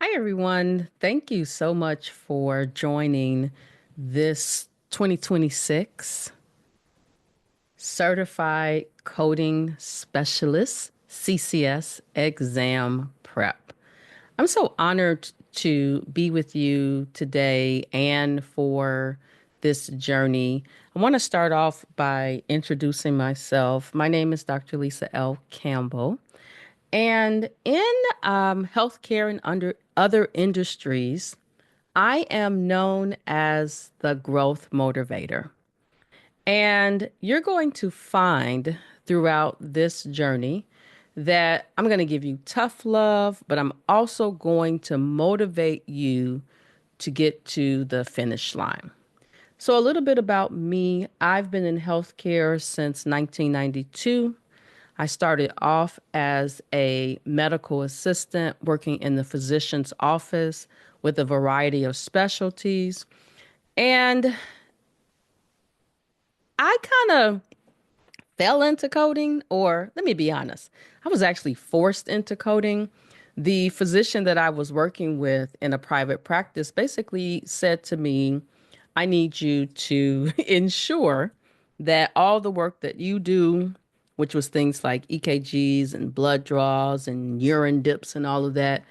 Hi, everyone. Thank you so much for joining this 2026 Certified Coding Specialist CCS exam prep. I'm so honored to be with you today and for this journey. I want to start off by introducing myself. My name is Dr. Lisa L. Campbell. And in healthcare and under other industries, I am known as the growth motivator. And you're going to find throughout this journey that I'm going to give you tough love, but I'm also going to motivate you to get to the finish line. So, a little bit about me. I've been in healthcare since 1992. I started off as a medical assistant working in the physician's office with a variety of specialties. And I kind of fell into coding, or let me be honest, I was actually forced into coding. The physician that I was working with in a private practice basically said to me, I need you to ensure that all the work that you do, which was things like EKGs and blood draws and urine dips and all of that,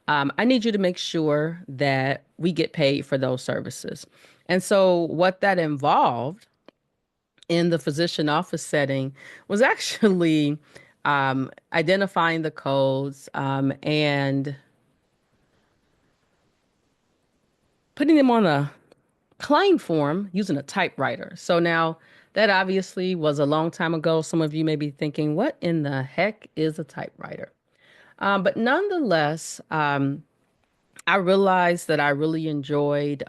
I need you to make sure that we get paid for those services. And so, what that involved in the physician office setting was actually identifying the codes and putting them on a claim form using a typewriter. So now that obviously was a long time ago. Some of you may be thinking, what in the heck is a typewriter? But nonetheless, I realized that I really enjoyed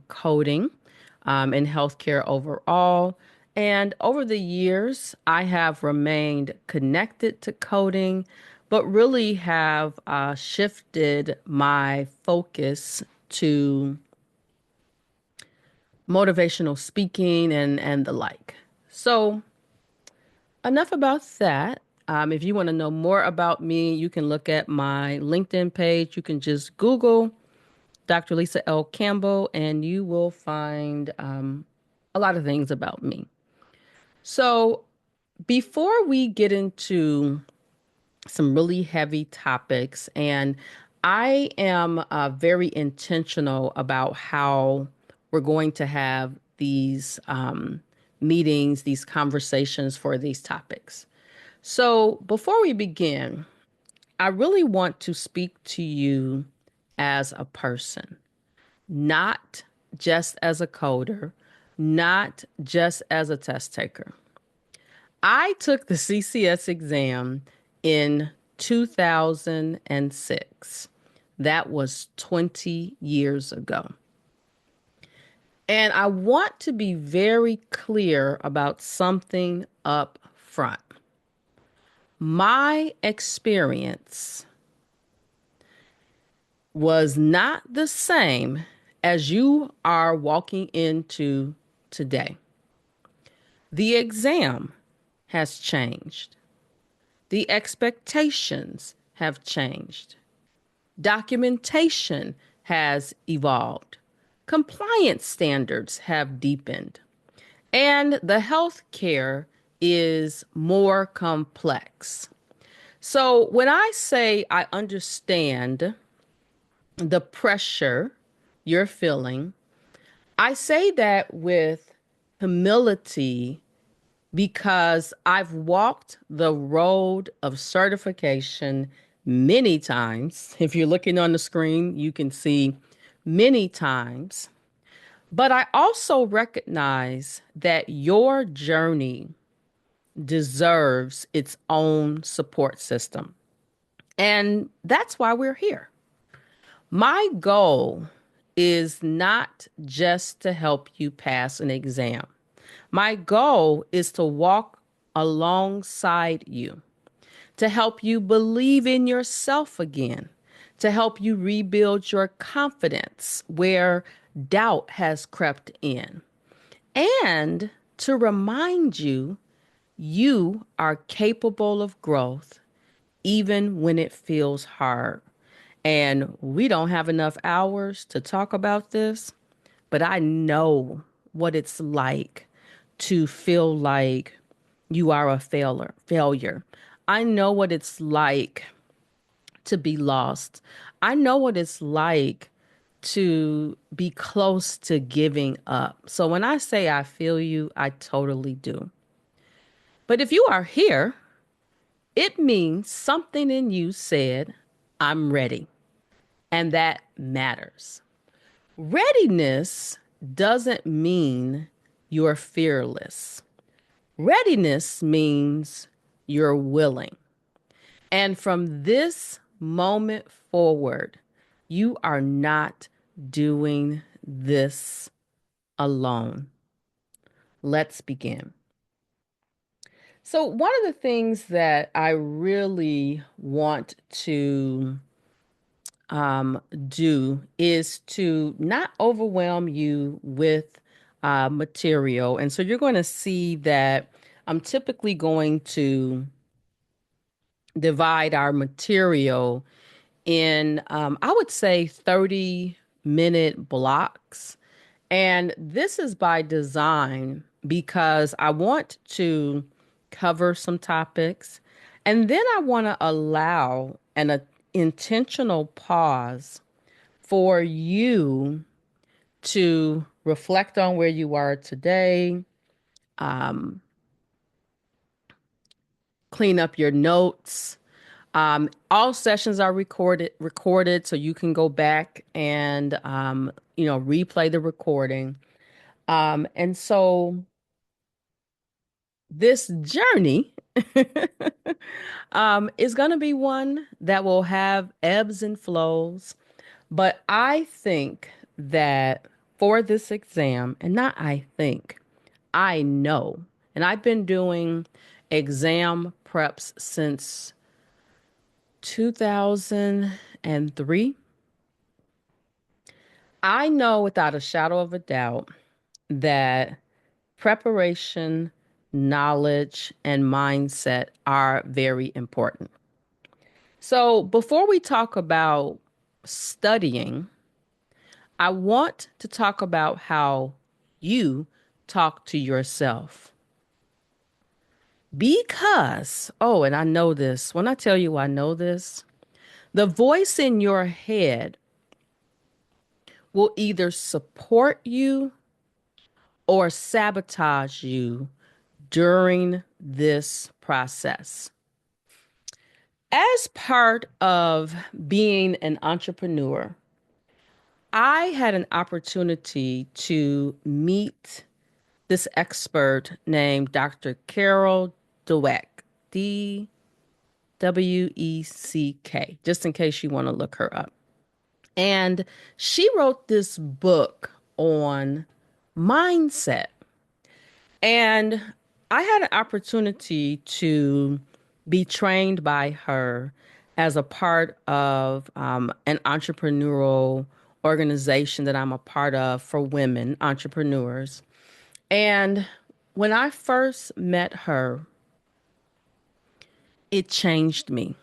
coding in healthcare overall. And over the years, I have remained connected to coding, but really have shifted my focus to motivational speaking and the like. So, enough about that. If you want to know more about me, you can look at my LinkedIn page. You can just Google Dr. Lisa L. Campbell, and you will find a lot of things about me. So, before we get into some really heavy topics, and I am very intentional about how we're going to have these meetings, these conversations for these topics. So, before we begin, I really want to speak to you as a person, not just as a coder, not just as a test taker. I took the CCS exam in 2006. That was 20 years ago. And I want to be very clear about something up front. My experience was not the same as you are walking into today. The exam has changed. The expectations have changed. Documentation has evolved. Compliance standards have deepened. And the healthcare is more complex. So when I say I understand the pressure you're feeling, I say that with humility because I've walked the road of certification many times. If you're looking on the screen, you can see many times. But I also recognize that your journey deserves its own support system. And that's why we're here. My goal is not just to help you pass an exam. My goal is to walk alongside you, to help you believe in yourself again, to help you rebuild your confidence where doubt has crept in, and to remind you you are capable of growth even when it feels hard. And we don't have enough hours to talk about this, but I know what it's like to feel like you are a failure. I know what it's like to be lost. I know what it's like to be close to giving up. So when I say I feel you, I totally do. But if you are here, it means something in you said, I'm ready. And that matters. Readiness doesn't mean you're fearless. Readiness means you're willing. And from this moment forward, you are not doing this alone. Let's begin. So, one of the things that I really want to do is to not overwhelm you with material. And so, you're going to see that I'm typically going to divide our material in, I would say, 30-minute blocks. And this is by design because I want to cover some topics. And then I want to allow intentional pause for you to reflect on where you are today, um, clean up your notes. All sessions are recorded, so you can go back and replay the recording. And so this journey is going to be one that will have ebbs and flows. But I think that for this exam, and not I think, I know, and I've been doing exam preps since 2003. I know without a shadow of a doubt that preparation, knowledge, and mindset are very important. So, before we talk about studying, I want to talk about how you talk to yourself. Because, oh, and I know this, when I tell you I know this, the voice in your head will either support you or sabotage you during this process. As part of being an entrepreneur, I had an opportunity to meet this expert named Dr. Carol Dweck, Dweck, just in case you want to look her up. And she wrote this book on mindset. And I had an opportunity to be trained by her as a part of an entrepreneurial organization that I'm a part of for women entrepreneurs. And when I first met her, it changed me.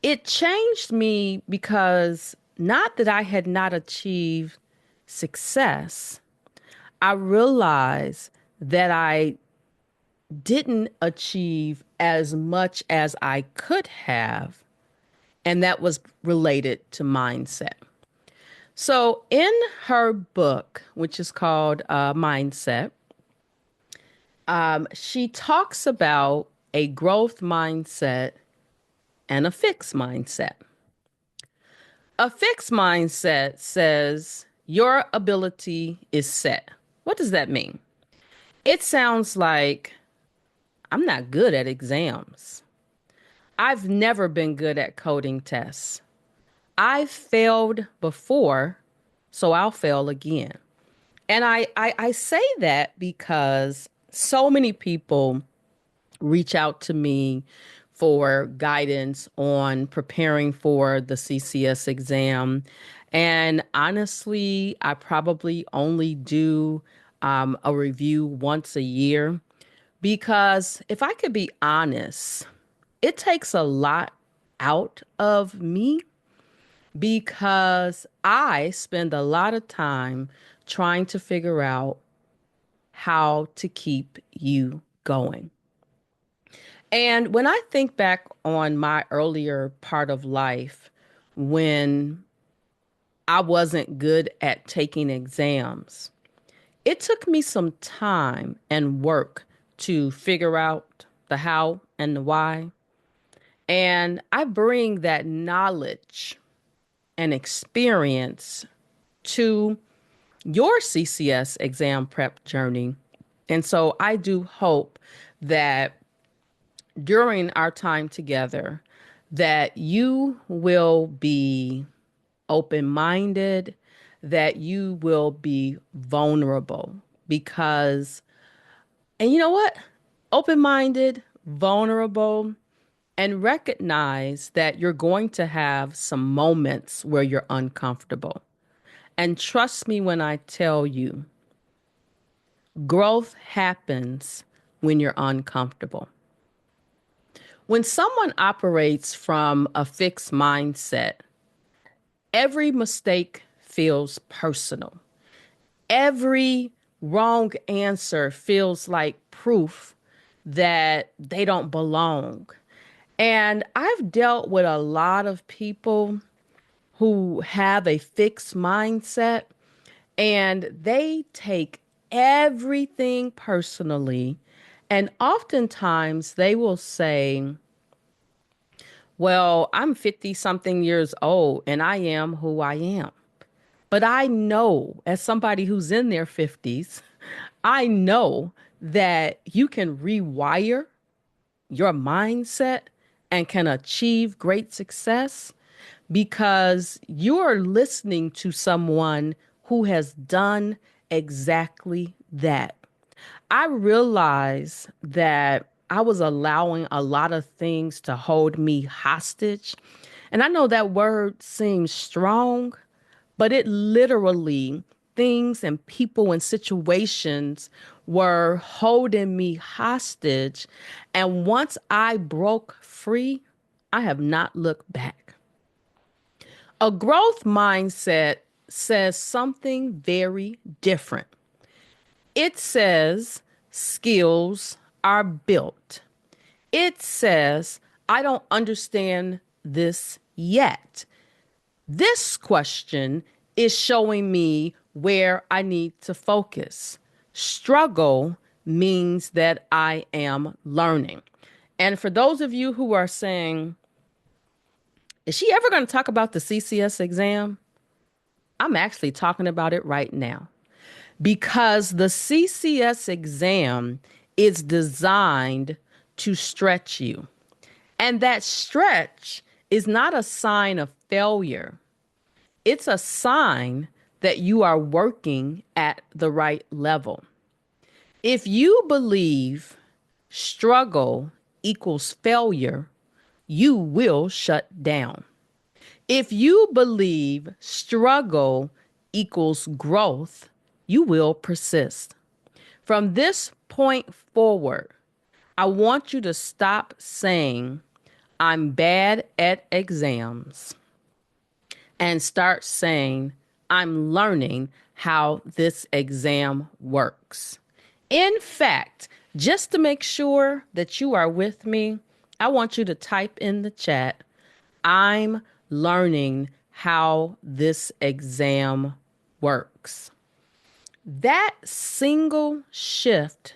It changed me because not that I had not achieved success, I realized that I didn't achieve as much as I could have, and that was related to mindset. So, in her book, which is called Mindset, she talks about a growth mindset and a fixed mindset. A fixed mindset says your ability is set. What does that mean? It sounds like I'm not good at exams. I've never been good at coding tests. I've failed before, so I'll fail again. And I say that because so many people reach out to me for guidance on preparing for the CCS exam. And honestly, I probably only do a review once a year because if I could be honest, it takes a lot out of me because I spend a lot of time trying to figure out how to keep you going. And when I think back on my earlier part of life, when I wasn't good at taking exams, it took me some time and work to figure out the how and the why. And I bring that knowledge and experience to your CCS exam prep journey. And so I do hope that during our time together that you will be open-minded, that you will be vulnerable because and you know what? Open-minded, vulnerable, and recognize that you're going to have some moments where you're uncomfortable. And trust me when I tell you, growth happens when you're uncomfortable. When someone operates from a fixed mindset, every mistake feels personal. Every wrong answer feels like proof that they don't belong. And I've dealt with a lot of people who have a fixed mindset and they take everything personally. And oftentimes they will say, well, I'm 50 something years old and I am who I am. But I know, as somebody who's in their 50s, I know that you can rewire your mindset and can achieve great success because you're listening to someone who has done exactly that. I realized that I was allowing a lot of things to hold me hostage. And I know that word seems strong, but it literally, things and people and situations were holding me hostage. And once I broke free, I have not looked back. A growth mindset says something very different. It says skills are built. It says, I don't understand this yet. This question is showing me where I need to focus. Struggle means that I am learning. And for those of you who are saying, is she ever going to talk about the CCS exam? I'm actually talking about it right now because the CCS exam is designed to stretch you. And that stretch is not a sign of failure. It's a sign that you are working at the right level. If you believe struggle equals failure, you will shut down. If you believe struggle equals growth, you will persist. From this point forward, I want you to stop saying, I'm bad at exams, and start saying, I'm learning how this exam works. In fact, just to make sure that you are with me, I want you to type in the chat, I'm learning how this exam works. That single shift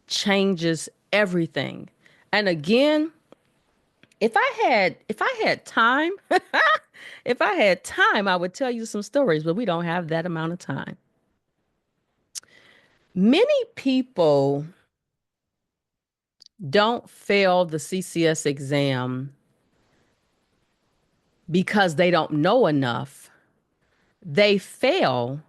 changes everything. And again, if I had time, if I had time, I would tell you some stories, but we don't have that amount of time. Many people don't fail the CCS exam because they don't know enough. They fail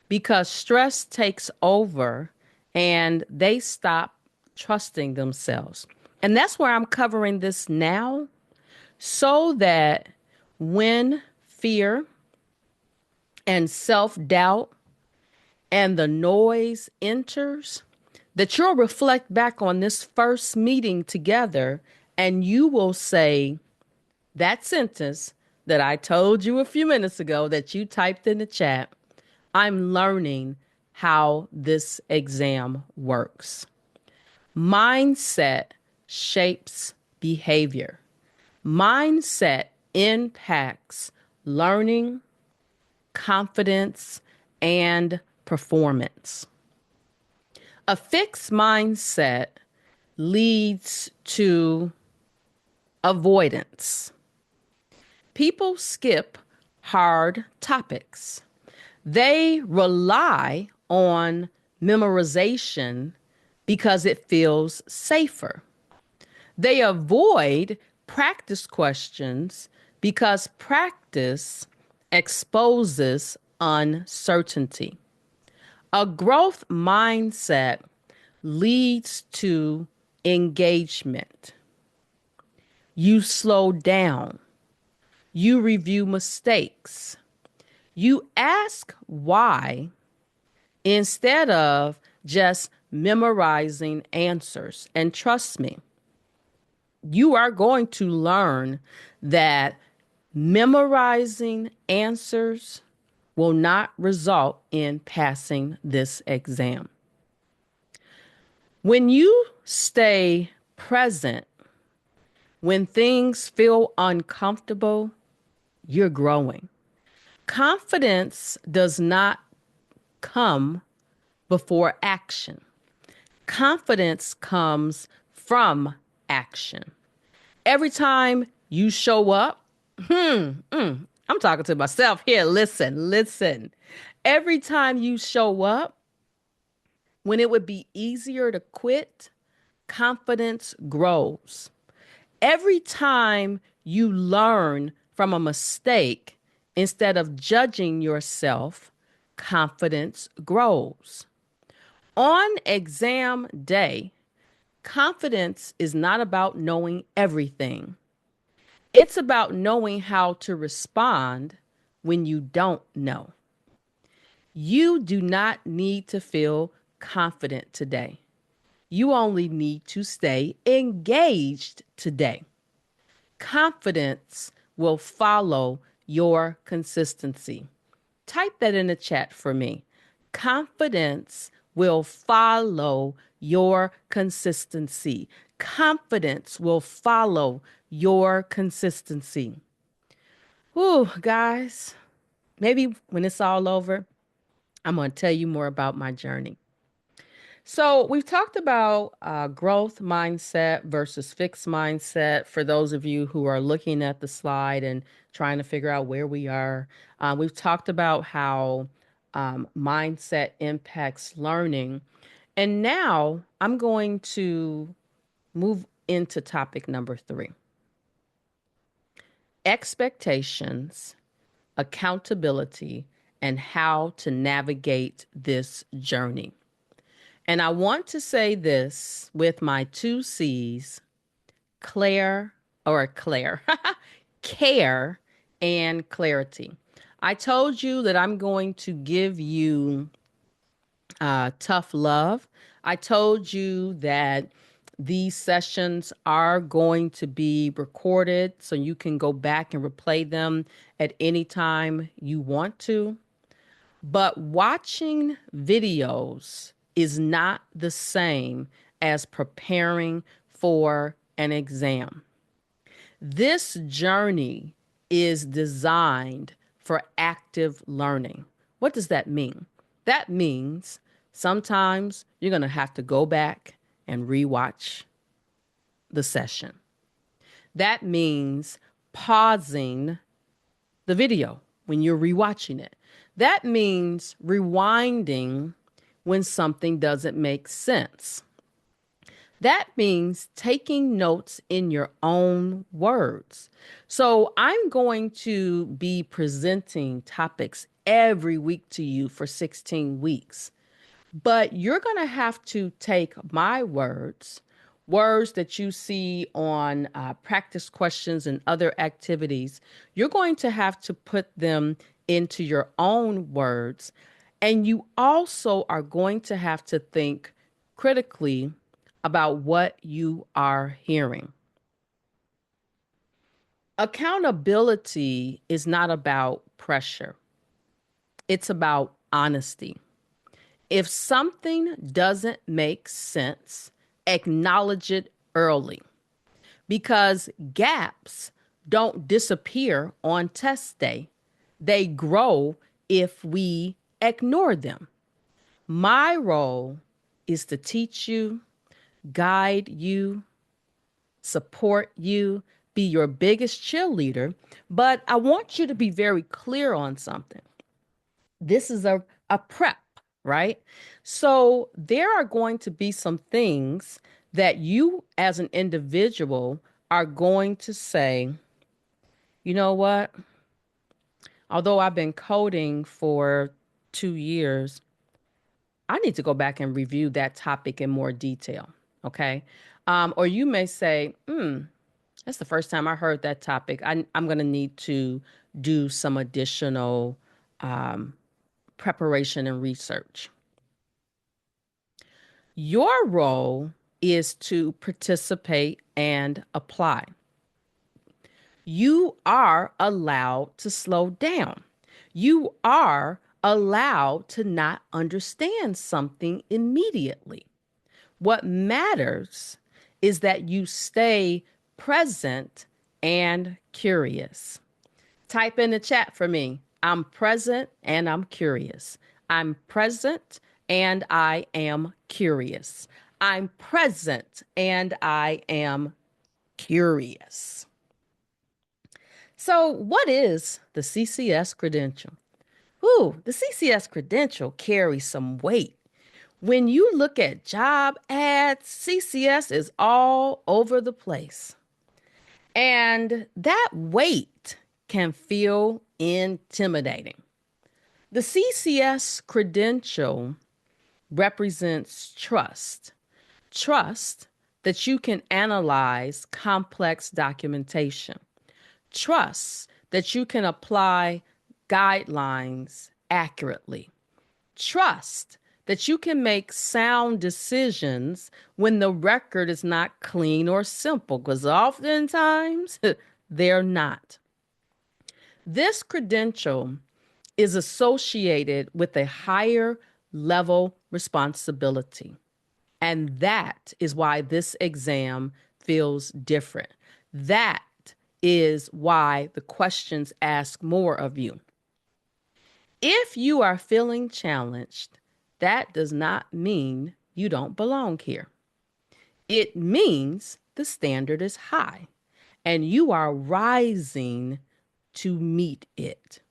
because stress takes over and they stop trusting themselves. And that's where I'm covering this now so that when fear and self-doubt and the noise enters, that you'll reflect back on this first meeting together and you will say that sentence, that I told you a few minutes ago that you typed in the chat. I'm learning how this exam works. Mindset shapes behavior. Mindset impacts learning, confidence, and performance. A fixed mindset leads to avoidance. People skip hard topics. They rely on memorization because it feels safer. They avoid practice questions because practice exposes uncertainty. A growth mindset leads to engagement. You slow down. You review mistakes. You ask why instead of just memorizing answers. And trust me, you are going to learn that memorizing answers will not result in passing this exam. When you stay present, when things feel uncomfortable, you're growing. Confidence does not come before action. Confidence comes from action. Every time you show up, I'm talking to myself here. Listen. Every time you show up, when it would be easier to quit, confidence grows. Every time you learn from a mistake instead of judging yourself, confidence grows. On exam day, confidence is not about knowing everything. It's about knowing how to respond when you don't know. You do not need to feel confident today. You only need to stay engaged today. Confidence will follow your consistency. Type that in the chat for me. Confidence will follow your consistency. Confidence will follow your consistency. Whew, guys, maybe when it's all over, I'm going to tell you more about my journey. So, we've talked about growth mindset versus fixed mindset for those of you who are looking at the slide and trying to figure out where we are. We've talked about how mindset impacts learning. And now I'm going to move into topic number 3: expectations, accountability, and how to navigate this journey. And I want to say this with my 2 C's, Claire, care and clarity. I told you that I'm going to give you tough love. I told you that these sessions are going to be recorded so you can go back and replay them at any time you want to. But watching videos is not the same as preparing for an exam. This journey is designed for active learning. What does that mean? That means sometimes you're going to have to go back and rewatch the session. That means pausing the video when you're rewatching it. That means rewinding when something doesn't make sense. That means taking notes in your own words. So I'm going to be presenting topics every week to you for 16 weeks. But you're going to have to take my words, words that you see on practice questions and other activities. You're going to have to put them into your own words. And you also are going to have to think critically about what you are hearing. Accountability is not about pressure, it's about honesty. If something doesn't make sense, acknowledge it early because gaps don't disappear on test day. They grow if we ignore them. My role is to teach you, guide you, support you, be your biggest cheerleader. But I want you to be very clear on something. This is a prep, right? So there are going to be some things that you as an individual are going to say, you know what? Although I've been coding for 2 years, I need to go back and review that topic in more detail. Okay. Or you may say, that's the first time I heard that topic. I'm going to need to do some additional preparation and research. Your role is to participate and apply. You are allowed to slow down. You are allowed to not understand something immediately. What matters is that you stay present and curious. Type in the chat for me. I'm present and I'm curious. I'm present and I am curious. I'm present and I am curious. So, what is the CCS credential? Ooh, the CCS credential carries some weight. When you look at job ads, CCS is all over the place. And that weight can feel intimidating. The CCS credential represents trust. Trust that you can analyze complex documentation. Trust that you can apply guidelines accurately. Trust that you can make sound decisions when the record is not clean or simple, because oftentimes they're not. This credential is associated with a higher level responsibility. And that is why this exam feels different. That is why the questions ask more of you. If you are feeling challenged, that does not mean you don't belong here. It means the standard is high and you are rising to meet it.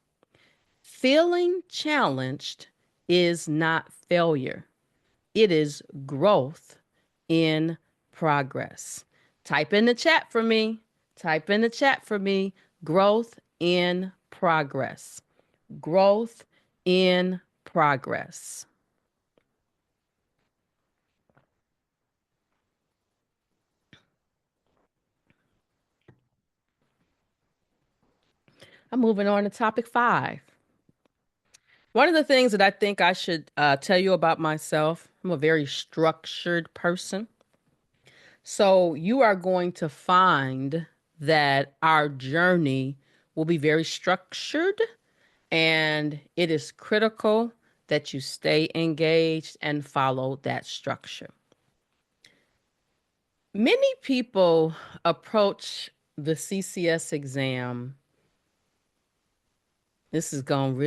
Feeling challenged is not failure, it is growth in progress. Type in the chat for me. Type in the chat for me. Growth in progress. Growth in progress. I'm moving on to topic 5. One of the things that I think I should tell you about myself, I'm a very structured person. So you are going to find that our journey will be very structured, and it is critical that you stay engaged and follow that structure. Many people approach the CCS exam. This is going to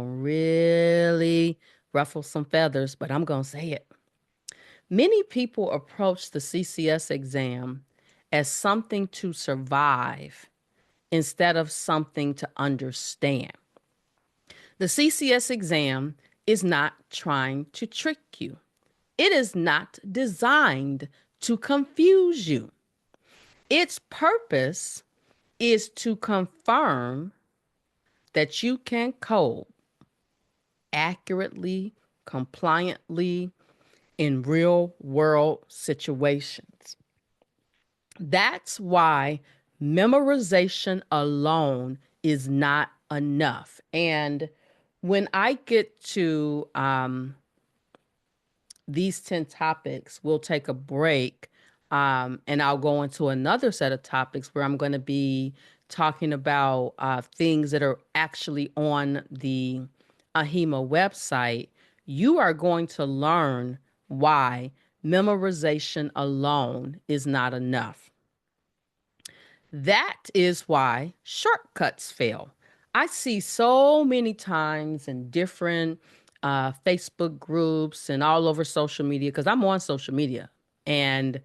really ruffle some feathers, but I'm going to say it. Many people approach the CCS exam as something to survive instead of something to understand. The CCS exam is not trying to trick you. It is not designed to confuse you. Its purpose is to confirm that you can code accurately, compliantly in real world situations. That's why memorization alone is not enough. And when I get to these 10 topics, we'll take a break And I'll go into another set of topics where I'm going to be talking about things that are actually on the AHIMA website. You are going to learn why memorization alone is not enough. That is why shortcuts fail. I see so many times in different Facebook groups and all over social media because I'm on social media and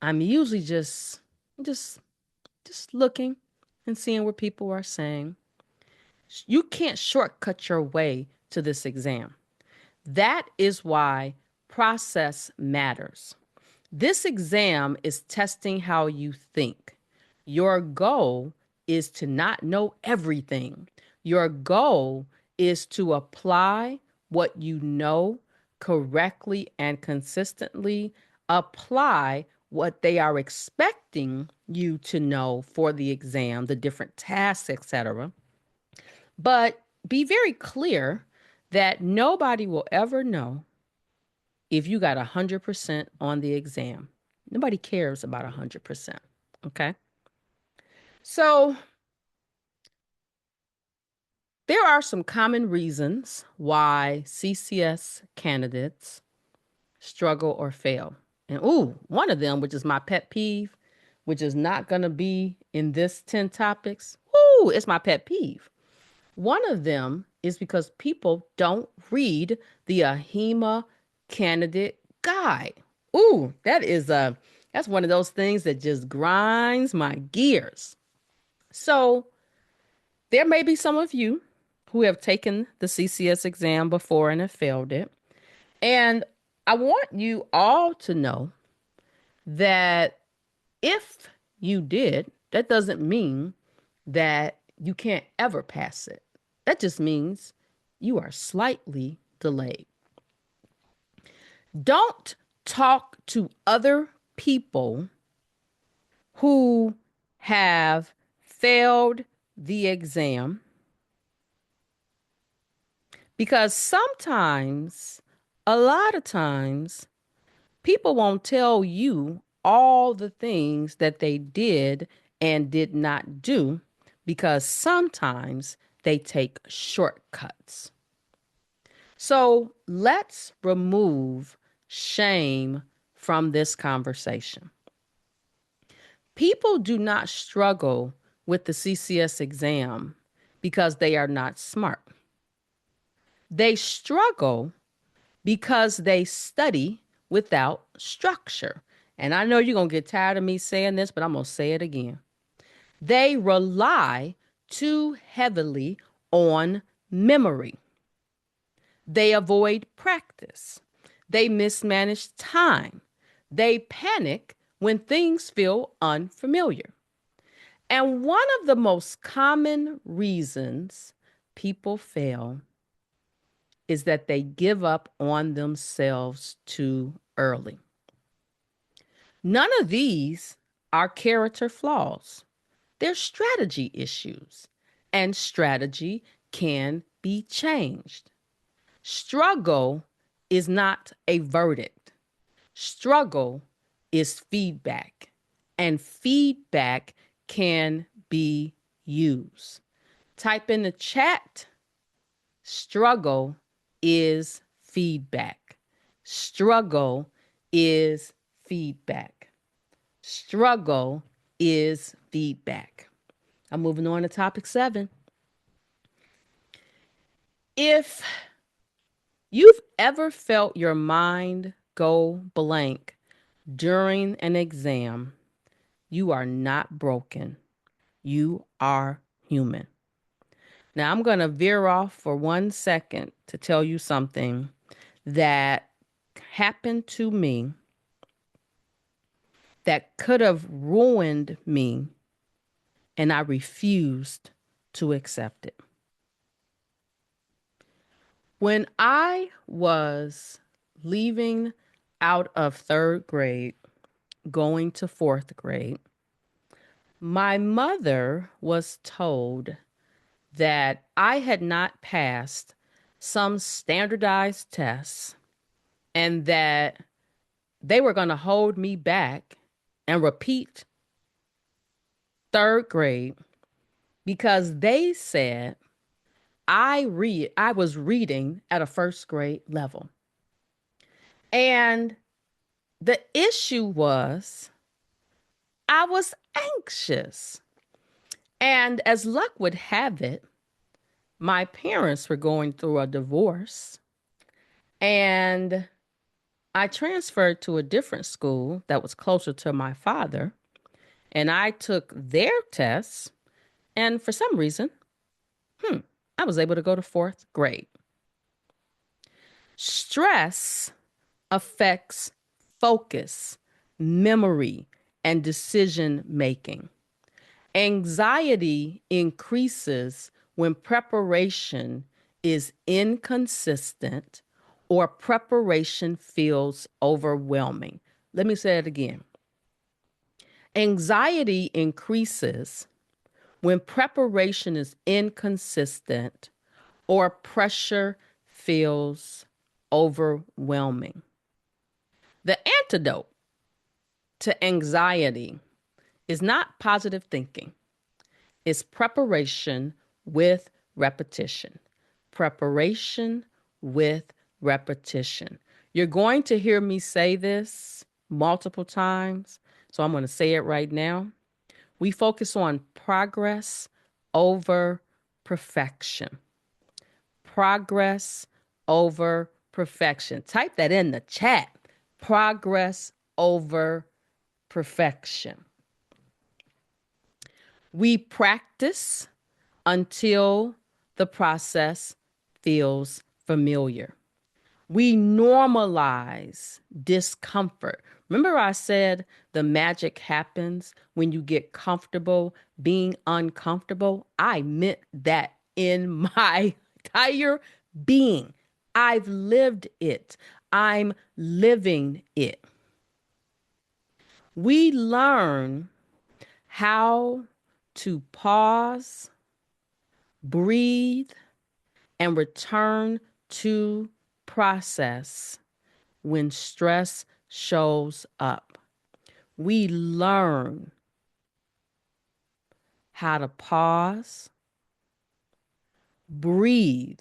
I'm usually just just looking and seeing what people are saying. You can't shortcut your way to this exam. That is why process matters. This exam is testing how you think. Your goal is to not know everything. Your goal is to apply what you know correctly and consistently, apply what they are expecting you to know for the exam, the different tasks, etc. But be very clear that nobody will ever know if you got 100% on the exam. Nobody cares about 100%. Okay. So there are some common reasons why CCS candidates struggle or fail. And one of them, which is my pet peeve, which is not going to be in this 10 topics. It's my pet peeve. One of them is because people don't read the AHIMA candidate guide. That's one of those things that just grinds my gears. So there may be some of you who have taken the CCS exam before and have failed it. And I want you all to know that if you did, that doesn't mean that you can't ever pass it. That just means you are slightly delayed. Don't talk to other people who have failed the exam because sometimes, a lot of times, people won't tell you all the things that they did and did not do because sometimes they take shortcuts. So let's remove shame from this conversation. People do not struggle with the CCS exam because they are not smart. They struggle because they study without structure. And I know you're going to get tired of me saying this, but I'm going to say it again. They rely too heavily on memory. They avoid practice. They mismanage time. They panic when things feel unfamiliar. And one of the most common reasons people fail is that they give up on themselves too early. None of these are character flaws. They're strategy issues, and strategy can be changed. Struggle is not a verdict. Struggle is feedback, and feedback can be used. Type in the chat, struggle is feedback. Struggle is feedback. Struggle is feedback. I'm moving on to topic 7. If you've ever felt your mind go blank during an exam, you are not broken. You are human. Now, I'm going to veer off for 1 second to tell you something that happened to me that could have ruined me, and I refused to accept it. When I was leaving out of 3rd grade, going to 4th grade, my mother was told that I had not passed some standardized tests and that They were going to hold me back and repeat third grade because they said I was reading at a first grade level. And the issue was I was anxious. And as luck would have it, my parents were going through a divorce. And I transferred to a different school that was closer to my father. And I took their tests. And for some reason, I was able to go to fourth grade. Stress affects focus, memory, and decision making. Anxiety increases when preparation is inconsistent or preparation feels overwhelming. Let me say it again. Anxiety increases when preparation is inconsistent or pressure feels overwhelming. The antidote to anxiety is not positive thinking. It's preparation with repetition. Preparation with repetition. You're going to hear me say this multiple times, so I'm going to say it right now. We focus on progress over perfection. Progress over perfection. Type that in the chat. Progress over perfection. We practice until the process feels familiar. We normalize discomfort. Remember, I said the magic happens when you get comfortable being uncomfortable? I meant that in my entire being. I've lived it. I'm living it. We learn how to pause, breathe, and return to process when stress shows up. We learn how to pause, breathe,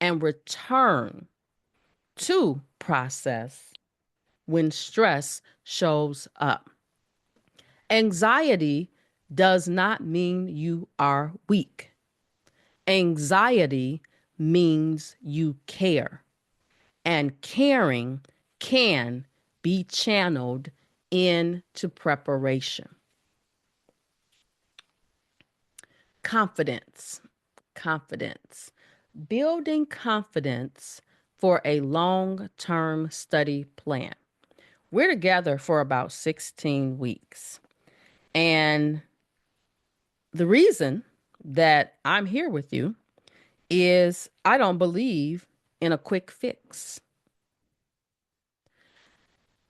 and return to process when stress shows up. Anxiety does not mean you are weak. Anxiety means you care, and caring can be channeled into preparation. Confidence. Confidence. Building confidence for a long-term study plan. We're together for about 16 weeks. And the reason that I'm here with you is I don't believe in a quick fix.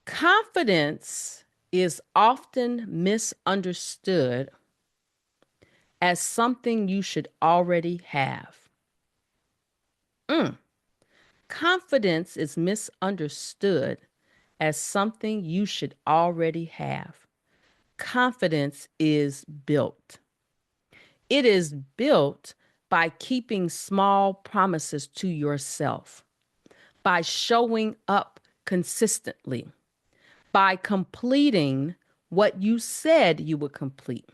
Confidence is often misunderstood as something you should already have. Confidence is misunderstood as something you should already have. Confidence is built. It is built by keeping small promises to yourself, by showing up consistently, by completing what you said you would complete,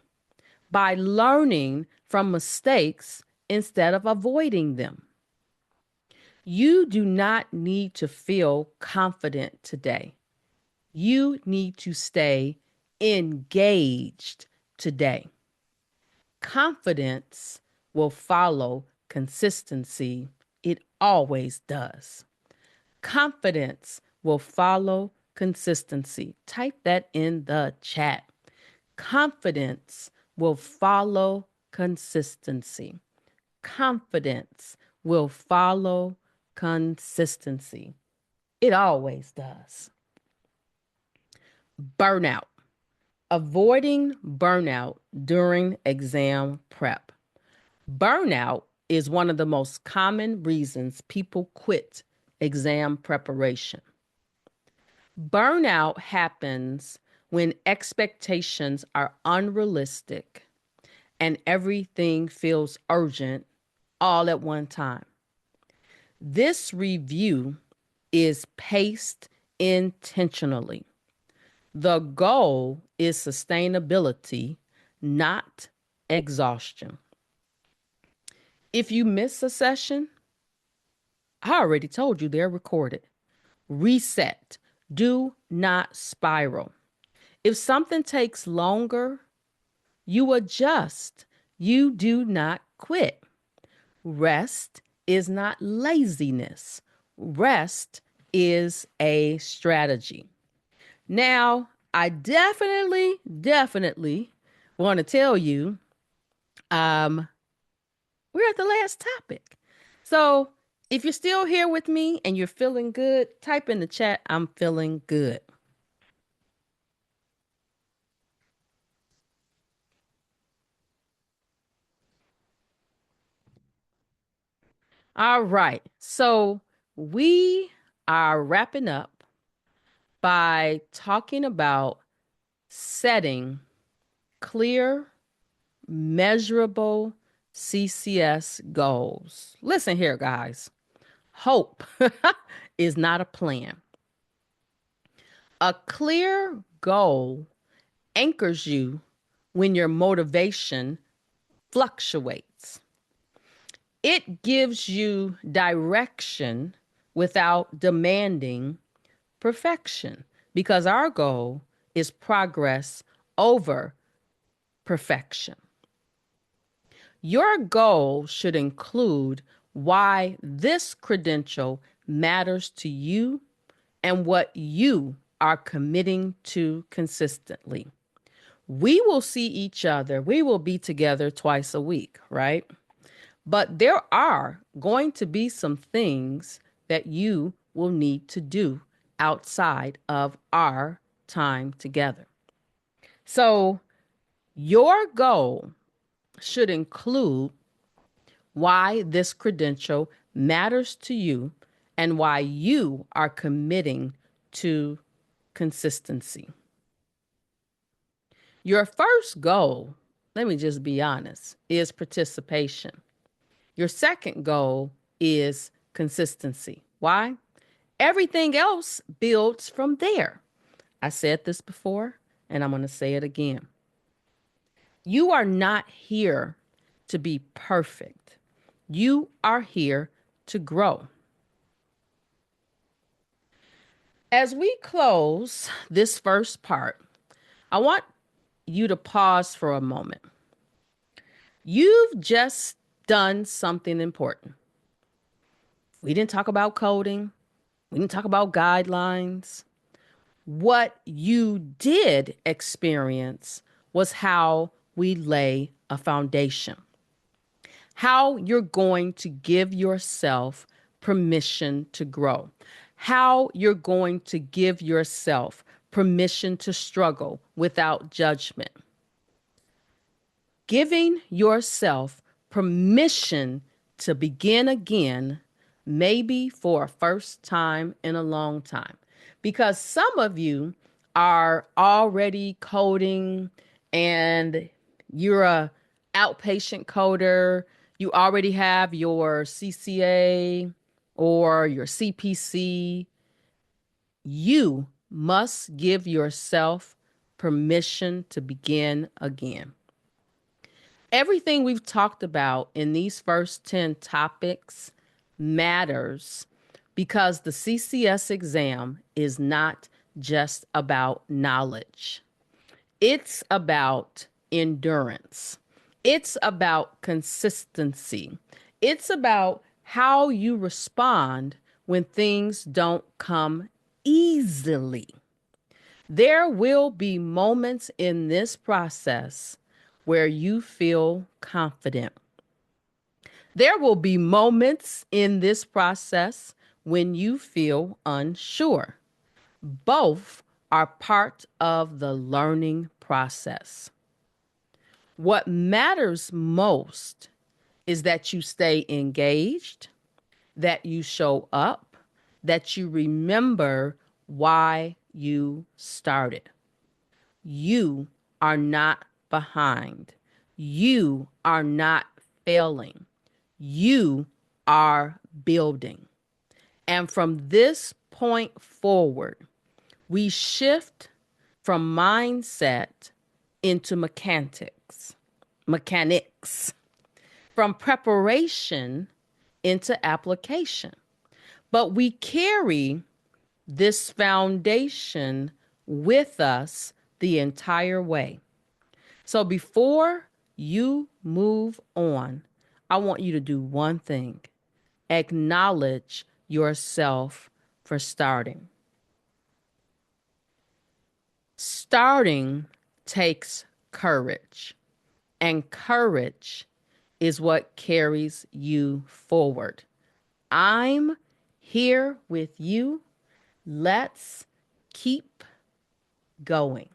by learning from mistakes instead of avoiding them. You do not need to feel confident today. You need to stay engaged today. Confidence will follow consistency. It always does. Confidence will follow consistency. Type that in the chat. Confidence will follow consistency. Confidence will follow consistency. It always does. Burnout. Avoiding burnout during exam prep. Burnout is one of the most common reasons people quit exam preparation. Burnout happens when expectations are unrealistic and everything feels urgent all at one time. This review is paced intentionally. The goal is sustainability, not exhaustion. If you miss a session, I already told you they're recorded. Reset. Do not spiral. If something takes longer, you adjust. You do not quit. Rest is not laziness. Rest is a strategy. Now, I definitely want to tell you, um, we're at the last topic. So if you're still here with me and you're feeling good, type in the chat, I'm feeling good. All right. So we are wrapping up by talking about setting clear, measurable CCS goals. Listen here, guys. Hope is not a plan. A clear goal anchors you when your motivation fluctuates. It gives you direction without demanding perfection because our goal is progress over perfection. Your goal should include why this credential matters to you and what you are committing to consistently. We will see each other. We will be together twice a week, right? But there are going to be some things that you will need to do outside of our time together. So, your goal should include why this credential matters to you and why you are committing to consistency. Your first goal, let me just be honest, is participation. Your second goal is consistency. Why? Everything else builds from there. I said this before, and I'm going to say it again. You are not here to be perfect. You are here to grow. As we close this first part, I want you to pause for a moment. You've just done something important. We didn't talk about coding. We didn't talk about guidelines. What you did experience was how we lay a foundation, how you're going to give yourself permission to grow, how you're going to give yourself permission to struggle without judgment. Giving yourself permission to begin again, maybe for a first time in a long time. Because some of you are already coding and you're a outpatient coder. You already have your CCA or your CPC. You must give yourself permission to begin again. Everything we've talked about in these first 10 topics matters because the CCS exam is not just about knowledge. It's about endurance. It's about consistency. It's about how you respond when things don't come easily. There will be moments in this process where you feel confident. There will be moments in this process when you feel unsure. Both are part of the learning process. What matters most is that you stay engaged, that you show up, that you remember why you started. You are not behind. You are not failing. You are building. And from this point forward, we shift from mindset into mechanics, from preparation into application. But we carry this foundation with us the entire way. So before you move on, I want you to do one thing: acknowledge yourself for starting. Starting takes courage, and courage is what carries you forward. I'm here with you. Let's keep going.